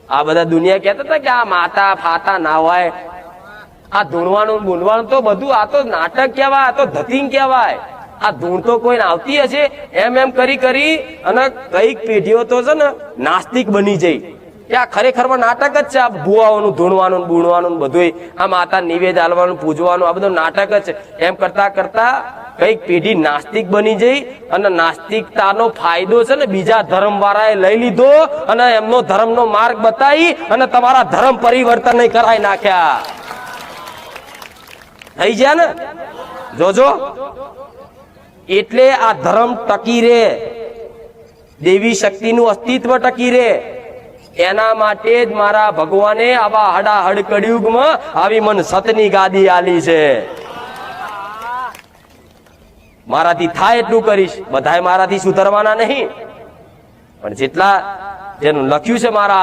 આ બધા દુનિયા કહેતા હતા કે આ માતા ફાતા ના હોય, આ ધૂણવાનું બૂંદવાનું તો બધું આ તો નાટક કહેવાય, આ તો ધતિંગ કહેવાય. આ ધૂણ તો કોઈ આવતી હશે એમ કરી કરી અને કઈક પેઢીઓ તો છે ને નાસ્તિક બની જઈ કે આ ખરેખરમાં નાટક જ છે. આ ભુવાઓનું ધૂણવાનું બૂણવાનું બધું, આ માતા નિવેદ આલવાનું પૂજવાનું આ બધું નાટક જ છે. એમ કરતા કરતા કઈક પેઢી નાસ્તિક બની જઈ અને નાસ્તિકતાનો ફાયદો છે ને બીજા ધર્મ વાળાએ લઈ લીધો અને એમનો ધર્મનો માર્ગ બતાવી અને તમારા ધર્મ પરિવર્તન કરાવી નાખ્યા. થઈ ગયા ને? જોજો. એટલે આ ધર્મ ટકી રહે, દેવી શક્તિનું અસ્તિત્વ ટકી રહે, એના માટે જ મારા ભગવાને આવા હડાહડ કળિયુગમાં આવી મન સતની ગાદી આલી છે. મારાથી થાય એટલું કરીશ. બધાય મારાથી સુધરવાના નહીં, પણ જેટલા જેનું લખ્યું છે મારા